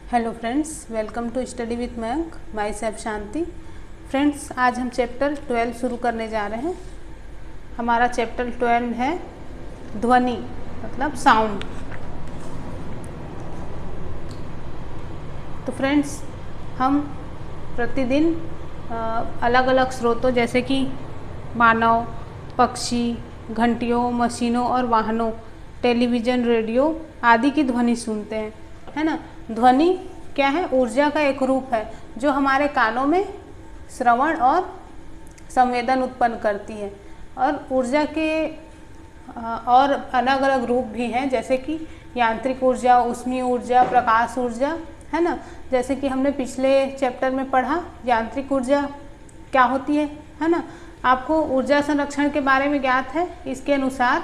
Hello friends, welcome to study with Mayank. My self Shanti. Friends, आज हम chapter 12 शुरू करने जा रहे हैं। हमारा चैप्टर 12 है ध्वनि, मतलब साउंड। तो फ्रेंड्स, हम प्रतिदिन अलग अलग स्रोतों जैसे कि मानव, पक्षी, घंटियों, मशीनों और वाहनों, टेलीविज़न, रेडियो आदि की ध्वनि सुनते हैं, है ना। ध्वनि क्या है? ऊर्जा का एक रूप है जो हमारे कानों में श्रवण और संवेदन उत्पन्न करती है। और ऊर्जा के और अलग अलग रूप भी हैं, जैसे कि यांत्रिक ऊर्जा, ऊष्मीय ऊर्जा, प्रकाश ऊर्जा, है ना। जैसे कि हमने पिछले चैप्टर में पढ़ा, यांत्रिक ऊर्जा क्या होती है ना। आपको ऊर्जा संरक्षण के बारे में ज्ञात है। इसके अनुसार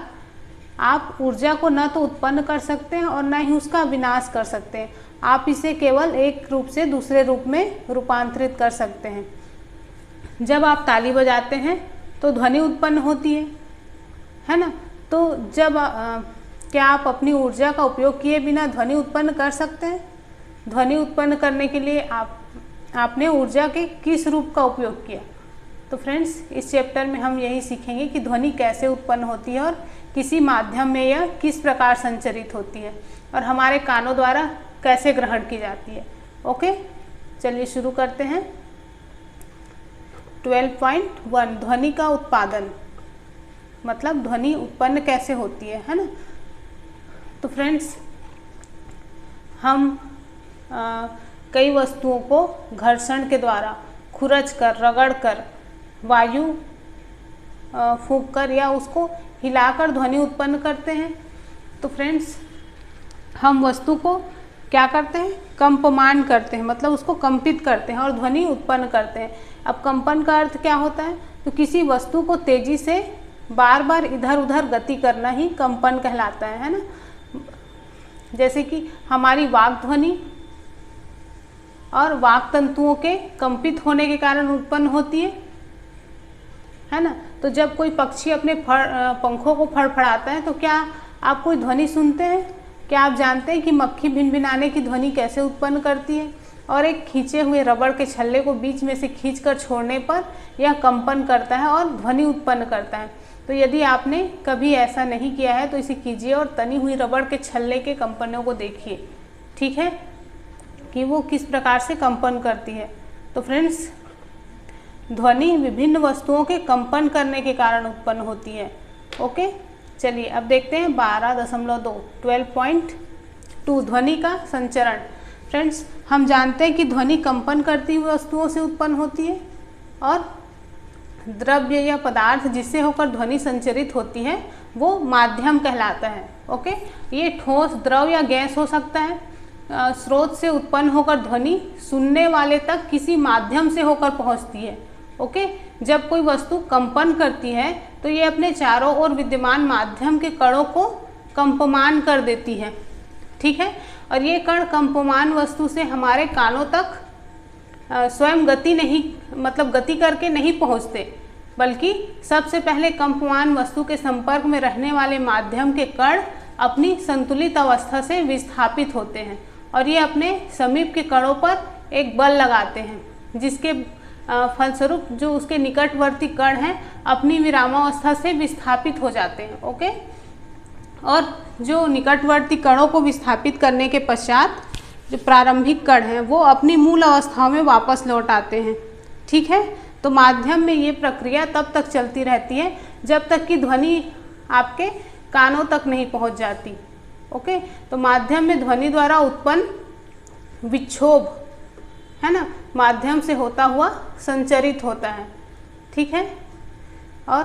आप ऊर्जा को न तो उत्पन्न कर सकते हैं और न ही उसका विनाश कर सकते हैं। आप इसे केवल एक रूप से दूसरे रूप में रूपांतरित कर सकते हैं। जब आप ताली बजाते हैं तो ध्वनि उत्पन्न होती है ना। तो जब क्या आप अपनी ऊर्जा का उपयोग किए बिना ध्वनि उत्पन्न कर सकते हैं? ध्वनि उत्पन्न करने के लिए आपने ऊर्जा के किस रूप का उपयोग किया? तो फ्रेंड्स, इस चैप्टर में हम यही सीखेंगे कि ध्वनि कैसे उत्पन्न होती है और किसी माध्यम में यह किस प्रकार संचरित होती है और हमारे कानों द्वारा कैसे ग्रहण की जाती है। ओके, चलिए शुरू करते हैं। 12.1 ध्वनि का उत्पादन, मतलब ध्वनि उत्पन्न कैसे होती है ना। तो फ्रेंड्स, हम कई वस्तुओं को घर्षण के द्वारा खुरच कर, रगड़ कर, वायु फूंक कर या उसको हिलाकर ध्वनि उत्पन्न करते हैं। तो फ्रेंड्स, हम वस्तु को क्या करते हैं? कंपमान करते हैं, मतलब उसको कंपित करते हैं और ध्वनि उत्पन्न करते हैं। अब कंपन का अर्थ क्या होता है? तो किसी वस्तु को तेजी से बार बार इधर उधर गति करना ही कंपन कहलाता है ना। जैसे कि हमारी वाक ध्वनि और वाक तंतुओं के कंपित होने के कारण उत्पन्न होती है ना। तो जब कोई पक्षी अपने पंखों को फड़फड़ाता है तो क्या आप कोई ध्वनि सुनते हैं? क्या आप जानते हैं कि मक्खी भिनभिनाने की ध्वनि कैसे उत्पन्न करती है? और एक खींचे हुए रबड़ के छल्ले को बीच में से खींचकर छोड़ने पर यह कंपन करता है और ध्वनि उत्पन्न करता है। तो यदि आपने कभी ऐसा नहीं किया है तो इसे कीजिए और तनी हुई रबड़ के छल्ले के कंपनों को देखिए, ठीक है, कि वो किस प्रकार से कंपन करती है। तो फ्रेंड्स, ध्वनि विभिन्न वस्तुओं के कंपन करने के कारण उत्पन्न होती है। ओके, चलिए अब देखते हैं 12.2 ध्वनि का संचरण। फ्रेंड्स, हम जानते हैं कि ध्वनि कंपन करती हुई वस्तुओं से उत्पन्न होती है और द्रव्य या पदार्थ जिससे होकर ध्वनि संचरित होती है वो माध्यम कहलाता है। ओके, ये ठोस, द्रव या गैस हो सकता है। स्रोत से उत्पन्न होकर ध्वनि सुनने वाले तक किसी माध्यम से होकर पहुंचती है। ओके, जब कोई वस्तु कंपन करती है तो ये अपने चारों ओर विद्यमान माध्यम के कणों को कंपमान कर देती है, ठीक है। और ये कण कंपमान वस्तु से हमारे कानों तक स्वयं गति करके नहीं पहुंचते, बल्कि सबसे पहले कंपमान वस्तु के संपर्क में रहने वाले माध्यम के कण अपनी संतुलित अवस्था से विस्थापित होते हैं और ये अपने समीप के कणों पर एक बल लगाते हैं, जिसके फलस्वरूप जो उसके निकटवर्ती कण हैं अपनी विरामावस्था से विस्थापित हो जाते हैं। ओके, और जो निकटवर्ती कणों को विस्थापित करने के पश्चात जो प्रारंभिक कण हैं वो अपनी मूल अवस्थाओं में वापस लौट आते हैं, ठीक है। तो माध्यम में ये प्रक्रिया तब तक चलती रहती है जब तक कि ध्वनि आपके कानों तक नहीं पहुंच जाती। ओके, तो माध्यम में ध्वनि द्वारा उत्पन्न विक्षोभ, है ना, माध्यम से होता हुआ संचरित होता है, ठीक है। और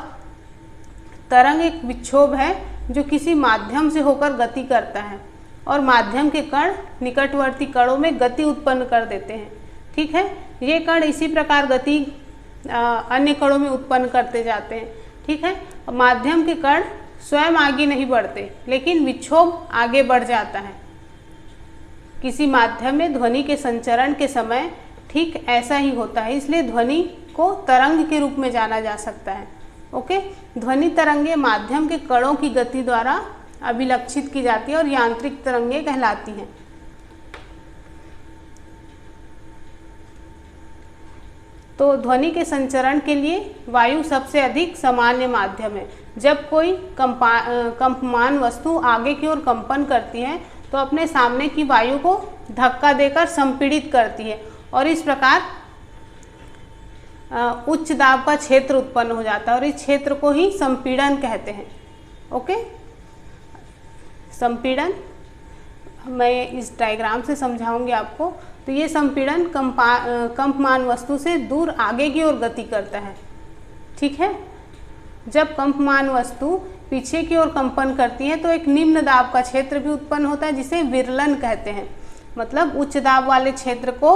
तरंग एक विक्षोभ है जो किसी माध्यम से होकर गति करता है और माध्यम के कण निकटवर्ती कणों में गति उत्पन्न कर देते हैं, ठीक है। ये कण इसी प्रकार गति अन्य कणों में उत्पन्न करते जाते हैं, ठीक है। माध्यम के कण स्वयं आगे नहीं बढ़ते, लेकिन विक्षोभ आगे बढ़ जाता है। किसी माध्यम में ध्वनि के संचरण के समय ठीक ऐसा ही होता है, इसलिए ध्वनि को तरंग के रूप में जाना जा सकता है। ओके, ध्वनि तरंगे माध्यम के कणों की गति द्वारा अभिलक्षित की जाती है और यांत्रिक तरंगे कहलाती हैं। तो ध्वनि के संचरण के लिए वायु सबसे अधिक सामान्य माध्यम है। जब कोई कंपमान वस्तु आगे की ओर कंपन करती है तो अपने सामने की वायु को धक्का देकर संपीड़ित करती है और इस प्रकार उच्च दाब का क्षेत्र उत्पन्न हो जाता है और इस क्षेत्र को ही संपीड़न कहते हैं। ओके, संपीड़न मैं इस डायग्राम से समझाऊंगी आपको। तो ये संपीड़न कंपमान वस्तु से दूर आगे की ओर गति करता है। ठीक है, जब कंपमान वस्तु पीछे की ओर कंपन करती है तो एक निम्न दाब का क्षेत्र भी उत्पन्न होता है जिसे विरलन कहते हैं। मतलब उच्च दाब वाले क्षेत्र को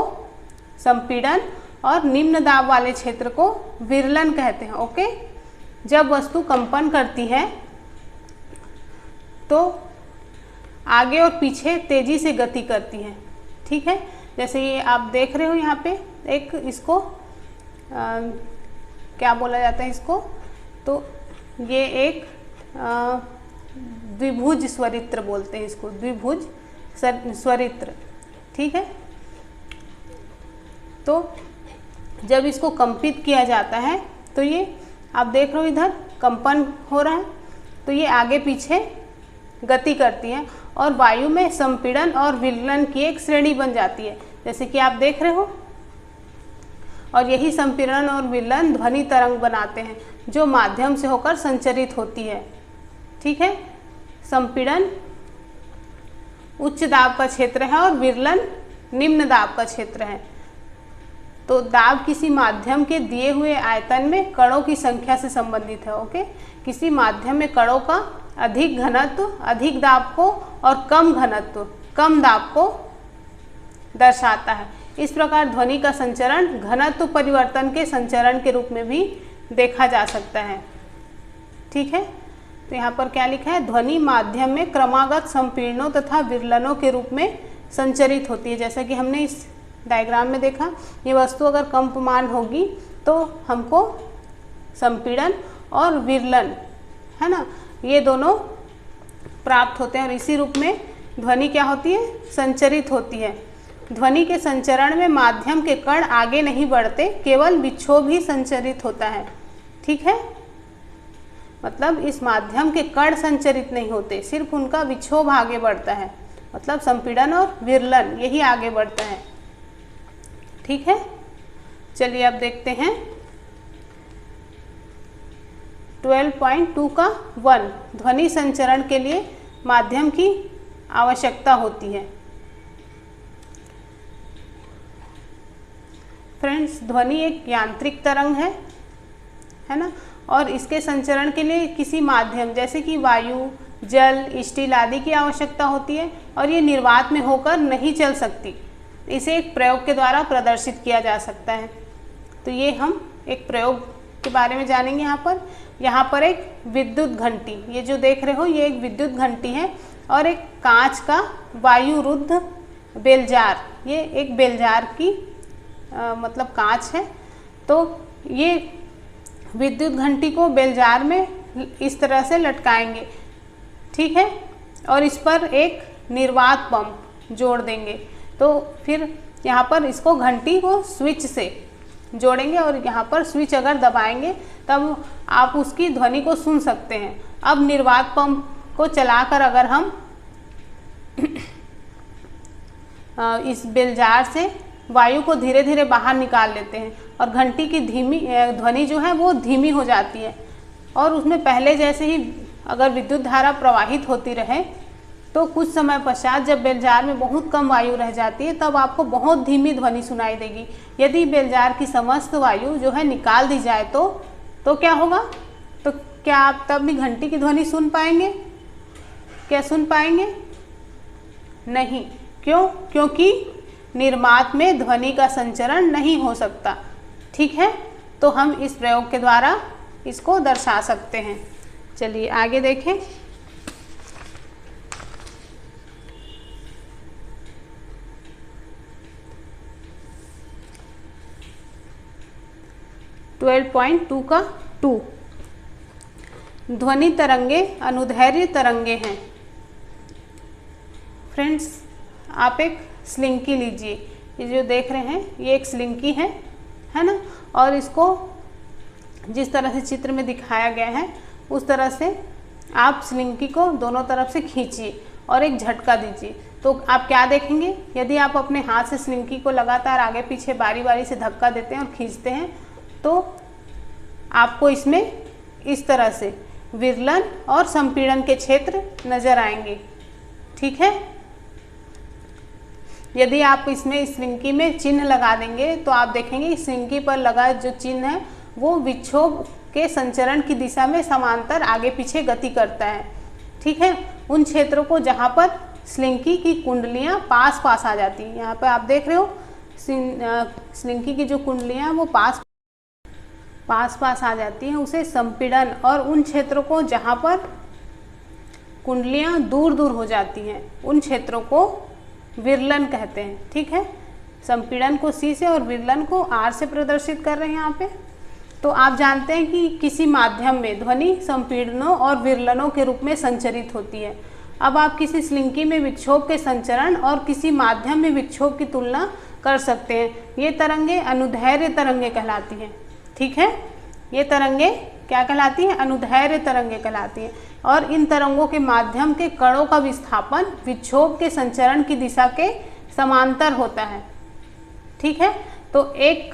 संपीड़न और निम्न दाब वाले क्षेत्र को विरलन कहते हैं। ओके, जब वस्तु कंपन करती है तो आगे और पीछे तेजी से गति करती है। ठीक है, जैसे ये आप देख रहे हो यहाँ पे एक इसको क्या बोला जाता है इसको, तो ये एक द्विभुज स्वरित्र बोलते हैं इसको, द्विभुज स्वरित्र। ठीक है, तो जब इसको कंपित किया जाता है तो ये आप देख रहे हो इधर कंपन हो रहा है, तो ये आगे पीछे गति करती है और वायु में संपीड़न और विरलन की एक श्रेणी बन जाती है, जैसे कि आप देख रहे हो। और यही संपीड़न और विरलन ध्वनि तरंग बनाते हैं जो माध्यम से होकर संचरित होती है। ठीक है, संपीड़न उच्च दाब का क्षेत्र है और विरलन निम्न दाब का क्षेत्र है। तो दाब किसी माध्यम के दिए हुए आयतन में कणों की संख्या से संबंधित है। ओके, किसी माध्यम में कणों का अधिक घनत्व अधिक दाब को और कम घनत्व कम दाब को दर्शाता है। इस प्रकार ध्वनि का संचरण घनत्व परिवर्तन के संचरण के रूप में भी देखा जा सकता है। ठीक है, तो यहाँ पर क्या लिखा है, ध्वनि माध्यम में क्रमागत संपीड़नों तथा विरलनों के रूप में संचरित होती है। जैसा कि हमने इस डायग्राम में देखा, ये वस्तु अगर कंपमान होगी तो हमको संपीड़न और विरलन, है ना, ये दोनों प्राप्त होते हैं और इसी रूप में ध्वनि क्या होती है, संचरित होती है। ध्वनि के संचरण में माध्यम के कण आगे नहीं बढ़ते, केवल विक्षोभ ही संचरित होता है। ठीक है, मतलब इस माध्यम के कण संचरित नहीं होते, सिर्फ उनका विक्षोभ आगे बढ़ता है। मतलब संपीड़न और विरलन यही आगे बढ़ता है। ठीक है, चलिए अब देखते हैं 12.2 का 1 ध्वनि संचरण के लिए माध्यम की आवश्यकता होती है। फ्रेंड्स, ध्वनि एक यांत्रिक तरंग है ना, और इसके संचरण के लिए किसी माध्यम जैसे कि वायु, जल, स्टील आदि की आवश्यकता होती है और ये निर्वात में होकर नहीं चल सकती। इसे एक प्रयोग के द्वारा प्रदर्शित किया जा सकता है। तो ये हम एक प्रयोग के बारे में जानेंगे। यहाँ पर एक विद्युत घंटी, ये जो देख रहे हो ये एक विद्युत घंटी है और एक कांच का वायुरुद्ध बेलजार, ये एक बेलजार की मतलब कांच है। तो ये विद्युत घंटी को बेलजार में इस तरह से लटकाएंगे। ठीक है, और इस पर एक निर्वात पंप जोड़ देंगे। तो फिर यहाँ पर इसको घंटी को स्विच से जोड़ेंगे और यहाँ पर स्विच अगर दबाएंगे तब आप उसकी ध्वनि को सुन सकते हैं। अब निर्वात पंप को चलाकर अगर हम इस बेलजार से वायु को धीरे धीरे बाहर निकाल लेते हैं और घंटी की ध्वनि जो है वो धीमी हो जाती है और उसमें पहले जैसे ही अगर विद्युत धारा प्रवाहित होती रहे तो कुछ समय पश्चात जब बेलजार में बहुत कम वायु रह जाती है तब आपको बहुत धीमी ध्वनि सुनाई देगी। यदि बेलजार की समस्त वायु जो है निकाल दी जाए तो क्या होगा, तो क्या आप तब भी घंटी की ध्वनि सुन पाएंगे? क्या सुन पाएंगे? नहीं। क्यों? क्योंकि निर्मात में ध्वनि का संचरण नहीं हो सकता। ठीक है, तो हम इस प्रयोग के द्वारा इसको दर्शा सकते हैं। चलिए आगे देखें। का 2 ध्वनि तरंगे अनुदैर्घ्य तरंगे हैं। फ्रेंड्स, आप एक स्लिंकी लीजिए, ये जो देख रहे हैं ये एक स्लिंकी है है ना। और इसको जिस तरह से चित्र में दिखाया गया है उस तरह से आप स्लिंकी को दोनों तरफ से खींचिए और एक झटका दीजिए। तो आप क्या देखेंगे, यदि आप अपने हाथ से स्लिंकी को लगातार आगे पीछे बारी बारी से धक्का देते हैं और खींचते हैं तो आपको इसमें इस तरह से विरलन और संपीड़न के क्षेत्र नजर आएंगे। ठीक है। यदि आप इसमें स्लिंकी में चिन्ह लगा देंगे तो आप देखेंगे स्लिंकी पर लगा जो चिन्ह है वो विक्षोभ के संचरण की दिशा में समांतर आगे पीछे गति करता है। ठीक है। उन क्षेत्रों को जहाँ पर स्लिंकी की कुंडलियाँ पास पास आ जाती हैं, यहाँ पर आप देख रहे हो स्लिंकी की जो कुंडलियाँ वो पास पास आ जाती हैं, उसे संपीड़न। और उन क्षेत्रों को जहाँ पर कुंडलियाँ दूर दूर हो जाती हैं उन क्षेत्रों को विरलन कहते हैं। ठीक है। संपीड़न को C से और विरलन को R से प्रदर्शित कर रहे हैं यहाँ पे। तो आप जानते हैं कि किसी माध्यम में ध्वनि संपीड़नों और विरलनों के रूप में संचरित होती है। अब आप किसी स्लिंकी में विक्षोभ के संचरण और किसी माध्यम में विक्षोभ की तुलना कर सकते हैं। ये तरंगे अनुदैर्घ्य तरंगे कहलाती हैं। ठीक है। ये तरंगे क्या कहलाती हैं, अनुदैर्घ्य तरंगे कहलाती हैं। और इन तरंगों के माध्यम के कणों का विस्थापन विक्षोभ के संचरण की दिशा के समांतर होता है। ठीक है। तो एक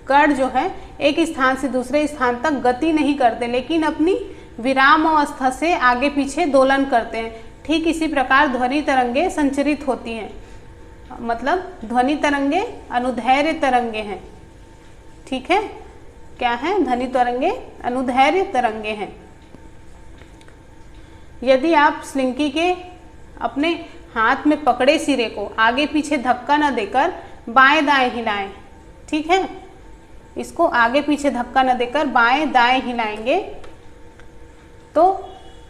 कण जो है एक स्थान से दूसरे स्थान तक गति नहीं करते लेकिन अपनी विराम अवस्था से आगे पीछे दोलन करते हैं। ठीक इसी प्रकार ध्वनि तरंगे संचरित होती हैं, मतलब ध्वनि तरंगे अनुदैर्घ्य तरंगे हैं। ठीक है। क्या है, ध्वनि तरंगे अनुदैर्घ्य तरंगे हैं। यदि आप स्लिंकी के अपने हाथ में पकड़े सिरे को आगे पीछे धक्का न देकर बाएं दाएं हिलाएं। ठीक है। इसको आगे पीछे धक्का न देकर बाएं दाएं हिलाएंगे तो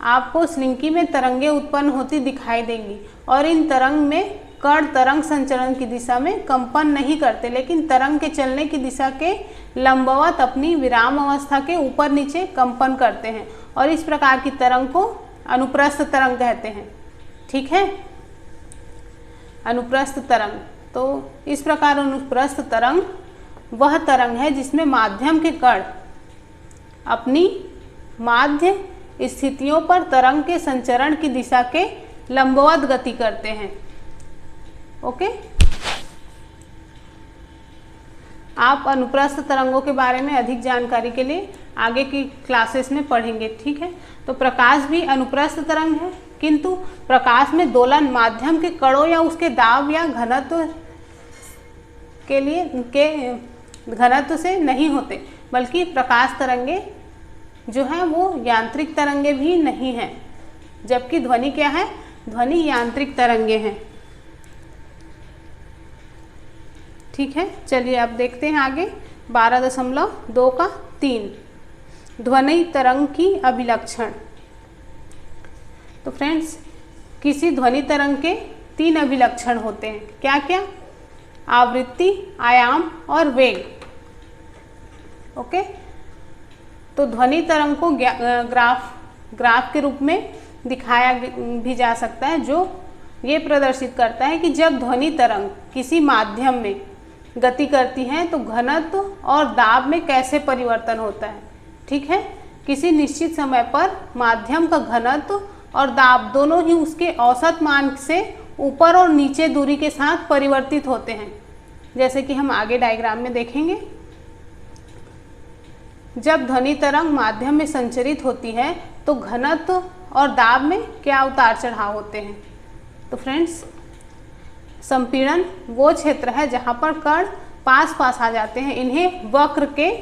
आपको स्लिंकी में तरंगे उत्पन्न होती दिखाई देंगी। और इन तरंग में कण तरंग संचरण की दिशा में कंपन नहीं करते लेकिन तरंग के चलने की दिशा के लंबवत अपनी विराम अवस्था के ऊपर नीचे कंपन करते हैं और इस प्रकार की तरंग को अनुप्रस्थ तरंग कहते हैं। ठीक है। अनुप्रस्थ तरंग, तो इस प्रकार अनुप्रस्थ तरंग वह तरंग है जिसमें माध्यम के कण अपनी माध्य स्थितियों पर तरंग के संचरण की दिशा के लंबवत गति करते हैं। ओके। आप अनुप्रस्थ तरंगों के बारे में अधिक जानकारी के लिए आगे की क्लासेस में पढ़ेंगे। ठीक है। तो प्रकाश भी अनुप्रस्थ तरंग है किंतु प्रकाश में दोलन माध्यम के कणों या उसके दाब या घनत्व के घनत्व से नहीं होते, बल्कि प्रकाश तरंगे जो है वो यांत्रिक तरंगे भी नहीं हैं, जबकि ध्वनि क्या है, ध्वनि यांत्रिक तरंगे हैं। ठीक है। चलिए अब देखते हैं आगे 12.2 ध्वनि तरंग की अभिलक्षण। तो फ्रेंड्स, किसी ध्वनि तरंग के 3 अभिलक्षण होते हैं। क्या क्या? आवृत्ति, आयाम और वेग। ओके। तो ध्वनि तरंग को ग्राफ के रूप में दिखाया भी जा सकता है जो ये प्रदर्शित करता है कि जब ध्वनि तरंग किसी माध्यम में गति करती है तो घनत्व और दाब में कैसे परिवर्तन होता है। ठीक है। किसी निश्चित समय पर माध्यम का घनत्व और दाब दोनों ही उसके औसत मान से ऊपर और नीचे दूरी के साथ परिवर्तित होते हैं, जैसे कि हम आगे डायग्राम में देखेंगे। जब ध्वनि तरंग माध्यम में संचरित होती है तो घनत्व और दाब में क्या उतार चढ़ाव होते हैं। तो फ्रेंड्स, संपीड़न वो क्षेत्र है जहाँ पर कण पास पास आ जाते हैं। इन्हें वक्र के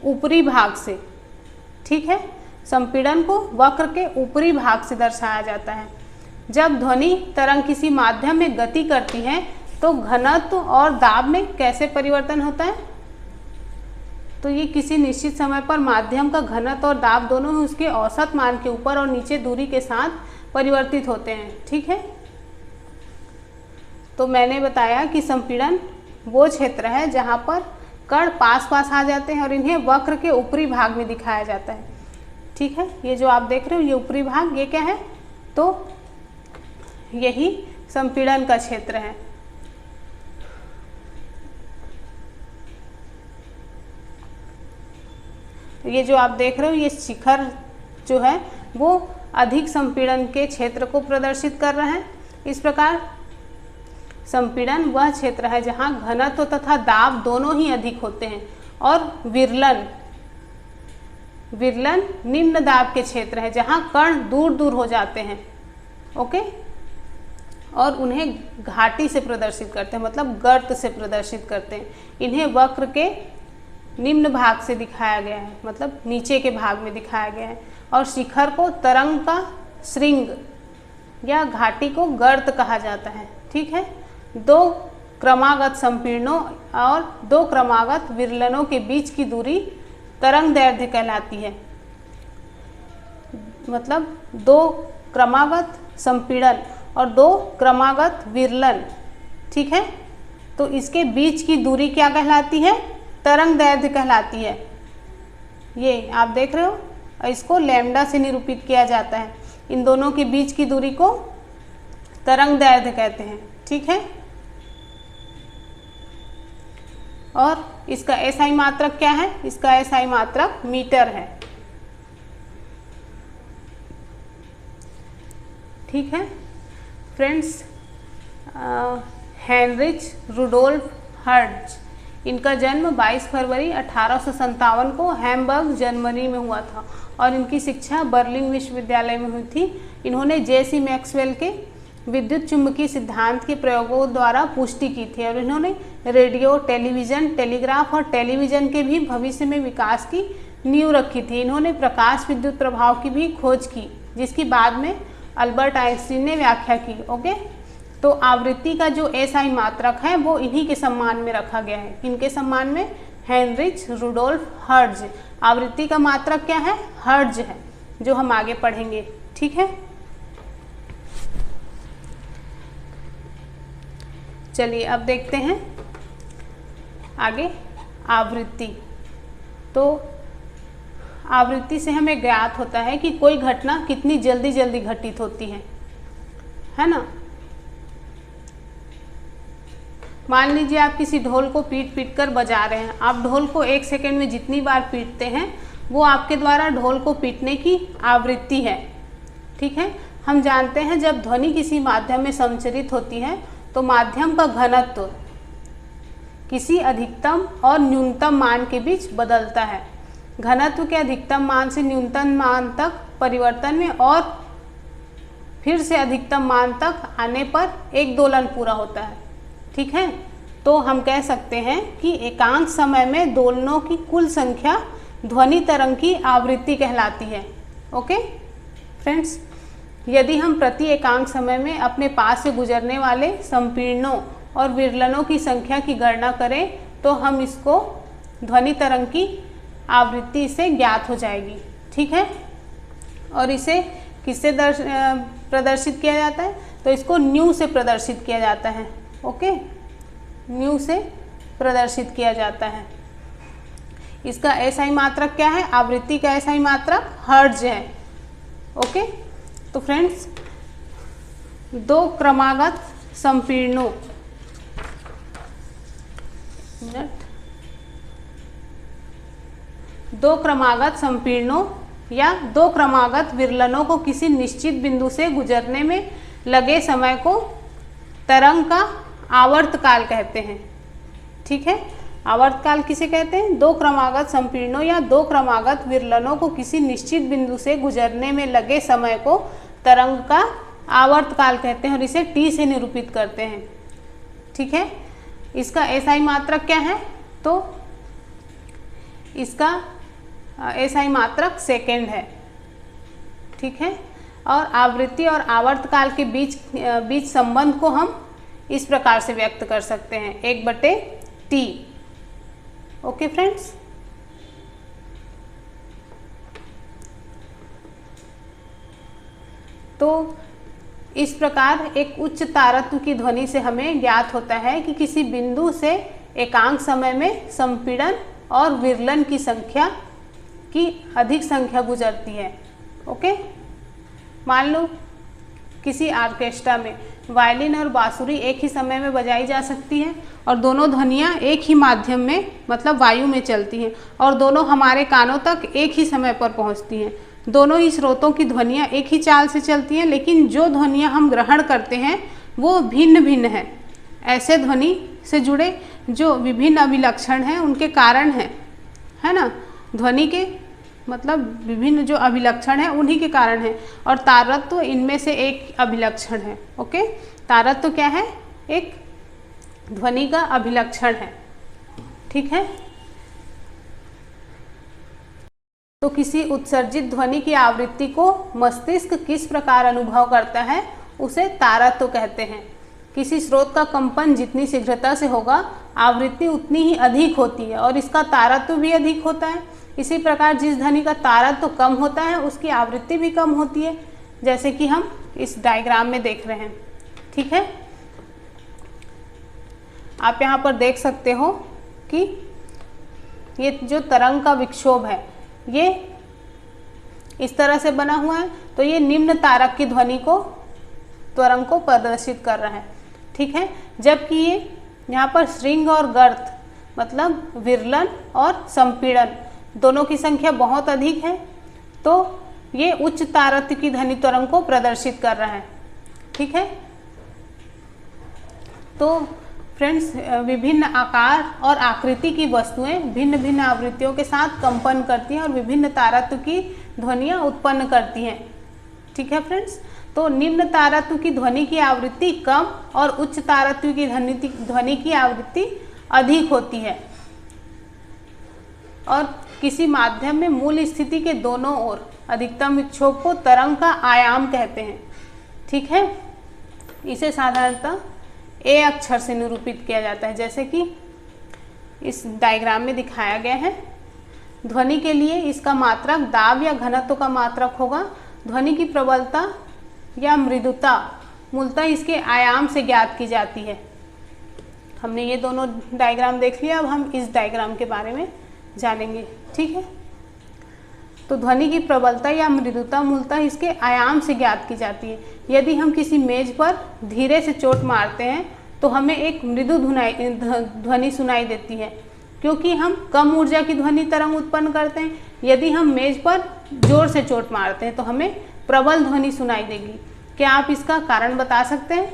ऊपरी भाग से, ठीक है, संपीड़न को वक्र के ऊपरी भाग से दर्शाया जाता है। जब ध्वनि तरंग किसी माध्यम में गति करती है तो घनत्व और दाब में कैसे परिवर्तन होता है। तो ये किसी निश्चित समय पर माध्यम का घनत्व और दाब दोनों ही उसके औसत मान के ऊपर और नीचे दूरी के साथ परिवर्तित होते हैं। ठीक है। तो मैंने बताया कि संपीड़न वो क्षेत्र है जहाँ पर कण पास पास आ जाते हैं और इन्हें वक्र के ऊपरी भाग में दिखाया जाता है। ठीक है। ये जो आप देख रहे हो ये ऊपरी भाग, ये क्या है, तो यही संपीड़न का क्षेत्र है। ये जो आप देख रहे हो ये शिखर जो है वो अधिक संपीड़न के क्षेत्र को प्रदर्शित कर रहा है। इस प्रकार संपीड़न वह क्षेत्र है जहाँ घनत्व तथा दाब दोनों ही अधिक होते हैं, और विरलन निम्न दाब के क्षेत्र है जहाँ कण दूर दूर हो जाते हैं। ओके, और उन्हें घाटी से प्रदर्शित करते हैं, मतलब गर्त से प्रदर्शित करते हैं। इन्हें वक्र के निम्न भाग से दिखाया गया है, मतलब नीचे के भाग में दिखाया गया है। और शिखर को तरंग का श्रृंग या घाटी को गर्त कहा जाता है। ठीक है, दो क्रमागत संपीड़नों और दो क्रमागत विरलनों के बीच की दूरी तरंग दैर्ध्य कहलाती है। मतलब दो क्रमागत संपीड़न और दो क्रमागत विरलन, ठीक है, तो इसके बीच की दूरी क्या कहलाती है? तरंग दैर्ध्य कहलाती है। ये आप देख रहे हो, इसको लैम्डा से निरूपित किया जाता है। इन दोनों के बीच की दूरी को तरंग दैर्ध्य कहते हैं। ठीक है, और इसका एसआई मात्रक क्या है? इसका एसआई मात्रक मीटर है। ठीक है फ्रेंड्स, हेनरिच रुडोल्फ हर्ट्ज, इनका जन्म 22 फरवरी 1857 को हैम्बर्ग जर्मनी में हुआ था और इनकी शिक्षा बर्लिन विश्वविद्यालय में हुई थी। इन्होंने जे.सी. मैक्सवेल के विद्युत चुंबकीय सिद्धांत के प्रयोगों द्वारा पुष्टि की थी और इन्होंने रेडियो, टेलीविज़न, टेलीग्राफ और टेलीविज़न के भी भविष्य में विकास की नींव रखी थी। इन्होंने प्रकाश विद्युत प्रभाव की भी खोज की, जिसकी बाद में अल्बर्ट आइंस्टीन ने व्याख्या की। ओके, तो आवृत्ति का जो एसआई मात्रक है वो इन्हीं के सम्मान में रखा गया है। किनके सम्मान में? Heinrich Rudolf Hertz. आवृत्ति का मात्रक क्या है? हर्ट्ज है, जो हम आगे पढ़ेंगे। ठीक है, चलिए अब देखते हैं आगे आवृत्ति। तो आवृत्ति से हमें ज्ञात होता है कि कोई घटना कितनी जल्दी जल्दी घटित होती है ना। मान लीजिए आप किसी ढोल को पीट पीट कर बजा रहे हैं। आप ढोल को 1 सेकंड में जितनी बार पीटते हैं वो आपके द्वारा ढोल को पीटने की आवृत्ति है। ठीक है, हम जानते हैं जब ध्वनि किसी माध्यम में संचरित होती है तो माध्यम का घनत्व किसी अधिकतम और न्यूनतम मान के बीच बदलता है। घनत्व के अधिकतम मान से न्यूनतम मान तक परिवर्तन में और फिर से अधिकतम मान तक आने पर एक दोलन पूरा होता है। ठीक है, तो हम कह सकते हैं कि एकांक समय में दोलनों की कुल संख्या ध्वनि तरंग की आवृत्ति कहलाती है। ओके फ्रेंड्स, यदि हम प्रति एकांक समय में अपने पास से गुजरने वाले संपीड़नों और विरलनों की संख्या की गणना करें तो हम इसको ध्वनि तरंग की आवृत्ति से ज्ञात हो जाएगी। ठीक है, और इसे किससे प्रदर्शित किया जाता है? तो इसको न्यू से प्रदर्शित किया जाता है। ओके, न्यू से प्रदर्शित किया जाता है। इसका एसआई मात्रक क्या है? आवृत्ति का एसआई मात्रक हर्ट्ज है। ओके, तो फ्रेंड्स, दो क्रमागत संपीड़नों या दो क्रमागत विरलनों को किसी निश्चित बिंदु से गुजरने में लगे समय को तरंग का आवर्तकाल कहते हैं। ठीक है, आवर्तकाल किसे कहते हैं? दो क्रमागत संपीड़नों या दो क्रमागत विरलनों को किसी निश्चित बिंदु से गुजरने में लगे समय को तरंग का आवर्तकाल कहते हैं और इसे टी से निरूपित करते हैं। ठीक है, इसका एसआई मात्रक क्या है? तो इसका एसआई मात्रक सेकेंड है। ठीक है, और आवृत्ति और आवर्तकाल के बीच संबंध को हम इस प्रकार से व्यक्त कर सकते हैं, 1/T। ओके फ्रेंड्स, तो इस प्रकार एक उच्च तारत्व की ध्वनि से हमें ज्ञात होता है कि किसी बिंदु से एकांक समय में संपीड़न और विरलन की संख्या की अधिक संख्या गुजरती है। ओके, मान लो किसी ऑर्केस्ट्रा में वायलिन और बांसुरी एक ही समय में बजाई जा सकती है और दोनों ध्वनियाँ एक ही माध्यम में मतलब वायु में चलती हैं और दोनों हमारे कानों तक एक ही समय पर पहुंचती हैं। दोनों ही स्रोतों की ध्वनियाँ एक ही चाल से चलती हैं, लेकिन जो ध्वनियाँ हम ग्रहण करते हैं वो भिन्न भिन्न हैं। ऐसे ध्वनि से जुड़े जो विभिन्न अभिलक्षण हैं उनके कारण हैं, है ना। ध्वनि के मतलब विभिन्न जो अभिलक्षण हैं उन्हीं के कारण है और तारतत्व इनमें से एक अभिलक्षण है। ओके, तारतत्व क्या है? एक ध्वनि का अभिलक्षण है। ठीक है, तो किसी उत्सर्जित ध्वनि की आवृत्ति को मस्तिष्क किस प्रकार अनुभव करता है उसे तारतत्व कहते हैं। किसी स्रोत का कंपन जितनी शीघ्रता से होगा आवृत्ति उतनी ही अधिक होती है और इसका तारतत्व भी अधिक होता है। इसी प्रकार जिस ध्वनि का तारतत्व कम होता है उसकी आवृत्ति भी कम होती है, जैसे कि हम इस डायग्राम में देख रहे हैं। ठीक है, आप यहाँ पर देख सकते हो कि ये जो तरंग का विक्षोभ है ये इस तरह से बना हुआ है, तो ये निम्न तारक की ध्वनि को तरंग को प्रदर्शित कर रहा है। ठीक है, जबकि ये यहाँ पर श्रृंग और गर्त मतलब विरलन और संपीड़न दोनों की संख्या बहुत अधिक है, तो ये उच्च तारत्य की ध्वनि तरंग को प्रदर्शित कर रहा है। ठीक है, तो फ्रेंड्स विभिन्न आकार और आकृति की वस्तुएं भिन्न भिन्न आवृत्तियों के साथ कंपन करती हैं और विभिन्न तारत्व की ध्वनियाँ उत्पन्न करती हैं। ठीक है फ्रेंड्स, तो निम्न तारत्व की ध्वनि की आवृत्ति कम और उच्च तारत्व की ध्वनि की आवृत्ति अधिक होती है और किसी माध्यम में मूल स्थिति के दोनों ओर अधिकतम विक्षोभ को तरंग का आयाम कहते हैं। ठीक है, इसे साधारणतः ए अक्षर से निरूपित किया जाता है, जैसे कि इस डायग्राम में दिखाया गया है। ध्वनि के लिए इसका मात्रक दाब या घनत्व का मात्रक होगा। ध्वनि की प्रबलता या मृदुता मूलतः इसके आयाम से ज्ञात की जाती है। हमने ये दोनों डायग्राम देख लिया, अब हम इस डायग्राम के बारे में जानेंगे। ठीक है, तो ध्वनि की प्रबलता या मृदुता मूलतः इसके आयाम से ज्ञात की जाती है। यदि हम किसी मेज पर धीरे से चोट मारते हैं तो हमें एक मृदु ध्वनि सुनाई देती है, क्योंकि हम कम ऊर्जा की ध्वनि तरंग उत्पन्न करते हैं। यदि हम मेज पर जोर से चोट मारते हैं तो हमें प्रबल ध्वनि सुनाई देगी। क्या आप इसका कारण बता सकते हैं?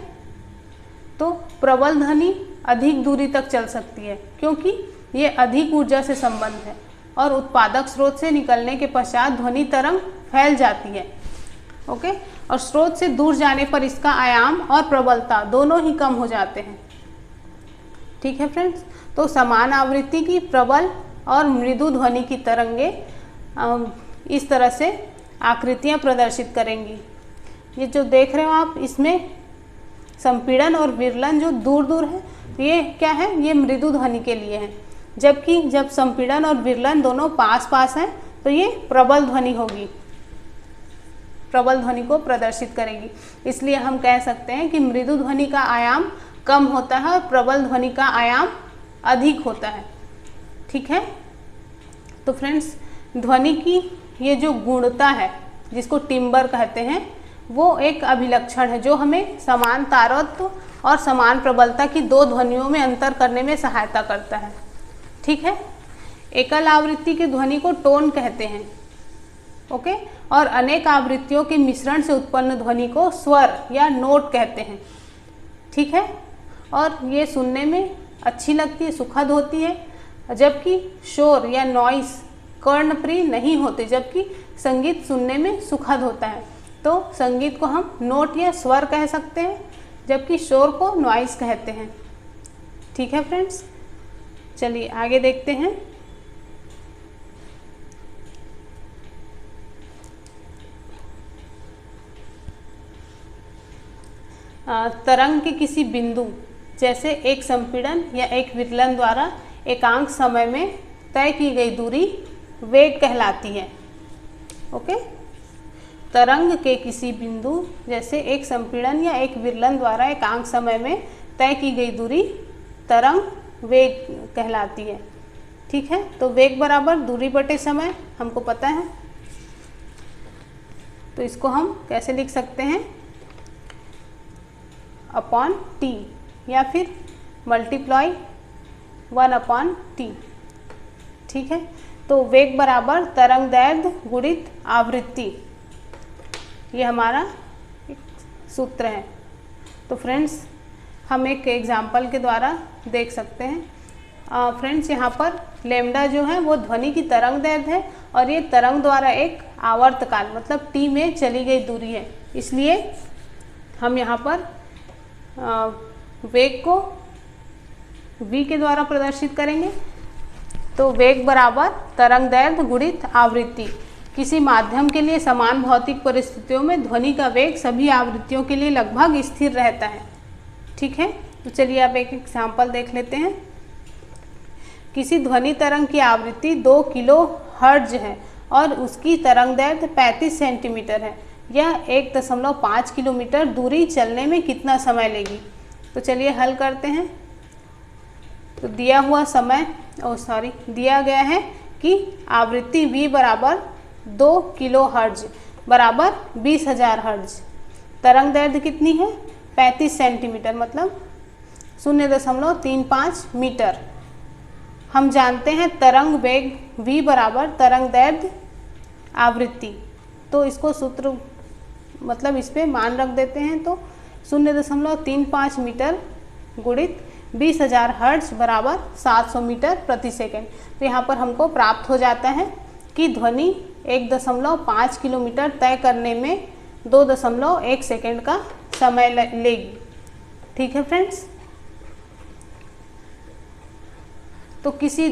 तो प्रबल ध्वनि अधिक दूरी तक चल सकती है, क्योंकि ये अधिक ऊर्जा से संबंध है और उत्पादक स्रोत से निकलने के पश्चात ध्वनि तरंग फैल जाती है। ओके, और स्रोत से दूर जाने पर इसका आयाम और प्रबलता दोनों ही कम हो जाते हैं। ठीक है फ्रेंड्स, तो समान आवृत्ति की प्रबल और मृदु ध्वनि की तरंगे इस तरह से आकृतियां प्रदर्शित करेंगी। ये जो देख रहे हो आप, इसमें संपीड़न और विरलन जो दूर दूर है, ये क्या है? ये मृदु ध्वनि के लिए है, जबकि जब संपीड़न और विरलन दोनों पास पास हैं तो ये प्रबल ध्वनि होगी, प्रबल ध्वनि को प्रदर्शित करेगी। इसलिए हम कह सकते हैं कि मृदु ध्वनि का आयाम कम होता है और प्रबल ध्वनि का आयाम अधिक होता है। ठीक है, तो फ्रेंड्स ध्वनि की ये जो गुणता है जिसको टिम्बर कहते हैं, वो एक अभिलक्षण है जो हमें समान तारत्व और समान प्रबलता की दो ध्वनियों में अंतर करने में सहायता करता है। ठीक है, एकल आवृत्ति की ध्वनि को टोन कहते हैं। ओके, और अनेक आवृत्तियों के मिश्रण से उत्पन्न ध्वनि को स्वर या नोट कहते हैं। ठीक है, और ये सुनने में अच्छी लगती है, सुखद होती है, जबकि शोर या नॉइस कर्णप्रिय नहीं होते, जबकि संगीत सुनने में सुखद होता है। तो संगीत को हम नोट या स्वर कह सकते हैं, जबकि शोर को नॉइस कहते हैं। ठीक है फ्रेंड्स, चलिए आगे देखते हैं। तरंग के किसी बिंदु जैसे एक संपीड़न या एक विरलन द्वारा एकांक समय में तय की गई दूरी वेग कहलाती है। ओके, तरंग के किसी बिंदु जैसे एक संपीड़न या एक विरलन द्वारा एकांक समय में तय की गई दूरी तरंग वेग कहलाती है। ठीक है, तो वेग बराबर दूरी बटे समय हमको पता है, तो इसको हम कैसे लिख सकते हैं? अपॉन टी, या फिर मल्टीप्लाई 1/t। ठीक है, तो वेग बराबर तरंग दैर्ध्य गुणित आवृत्ति, ये हमारा एक सूत्र है। तो फ्रेंड्स हम एक एग्जाम्पल के द्वारा देख सकते हैं। फ्रेंड्स यहाँ पर लैम्डा जो है वो ध्वनि की तरंग दैर्ध्य है और ये तरंग द्वारा एक आवर्तकाल मतलब t में चली गई दूरी है, इसलिए हम यहाँ पर वेग को v के द्वारा प्रदर्शित करेंगे। तो वेग बराबर तरंग दैर्ध्य गुणित आवृत्ति। किसी माध्यम के लिए समान भौतिक परिस्थितियों में ध्वनि का वेग सभी आवृत्तियों के लिए लगभग स्थिर रहता है। ठीक है, तो चलिए अब एक एग्जाम्पल देख लेते हैं। किसी ध्वनि तरंग की आवृत्ति 2 किलो हर्ट्ज है और उसकी तरंग दैर्ध्य 35 सेंटीमीटर है। यह 1.5 किलोमीटर दूरी चलने में कितना समय लेगी? तो चलिए हल करते हैं। तो दिया हुआ समय दिया गया है कि आवृत्ति v बराबर 2 किलो हर्ट्ज बराबर 20,000 हर्ट्ज। तरंग दैर्ध्य कितनी है? 35 सेंटीमीटर मतलब 0.35 मीटर। हम जानते हैं तरंग वेग v बराबर तरंग दैर्ध्य आवृत्ति, तो इसको सूत्र मतलब इस पे मान रख देते हैं। तो 0.35 मीटर गुणित 20,000 हर्ट्ज बराबर 700 मीटर प्रति सेकंड। तो यहाँ पर हमको प्राप्त हो जाता है कि ध्वनि 1.5 किलोमीटर तय करने में 2.1 सेकंड का समय लेगी। ठीक है फ्रेंड्स, तो किसी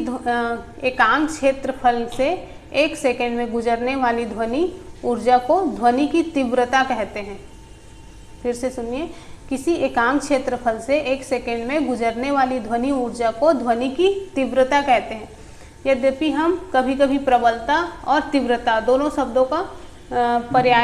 एकांक क्षेत्रफल से 1 सेकंड में गुजरने वाली ध्वनि ऊर्जा को ध्वनि की तीव्रता कहते हैं। फिर से सुनिए, किसी एकांक क्षेत्रफल से 1 सेकंड में गुजरने वाली ध्वनि ऊर्जा को ध्वनि की तीव्रता कहते हैं। यद्यपि हम कभी कभी प्रबलता और तीव्रता दोनों शब्दों का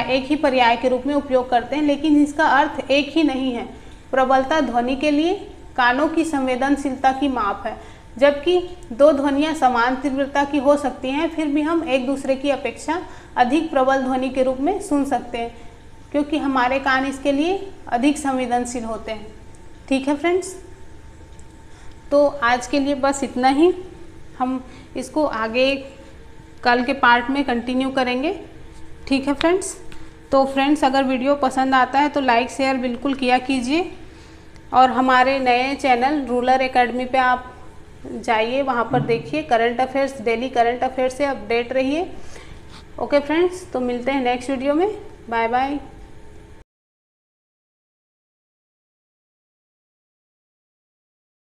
एक ही पर्याय के रूप में उपयोग करते हैं, लेकिन इसका अर्थ एक ही नहीं है। प्रबलता ध्वनि के लिए कानों की संवेदनशीलता की माप है, जबकि दो ध्वनियाँ समान तीव्रता की हो सकती हैं, फिर भी हम एक दूसरे की अपेक्षा अधिक प्रबल ध्वनि के रूप में सुन सकते हैं, क्योंकि हमारे कान इसके लिए अधिक संवेदनशील होते हैं। ठीक है फ्रेंड्स, तो आज के लिए बस इतना ही। हम इसको आगे कल के पार्ट में कंटिन्यू करेंगे। ठीक है फ्रेंड्स, तो फ्रेंड्स अगर वीडियो पसंद आता है तो लाइक शेयर बिल्कुल किया कीजिए, और हमारे नए चैनल रूरल एकेडमी पे आप जाइए, वहाँ पर देखिए current affairs, daily current affairs से अपडेट रहिए। ओके फ्रेंड्स, तो मिलते हैं नेक्स्ट वीडियो में। Bye bye.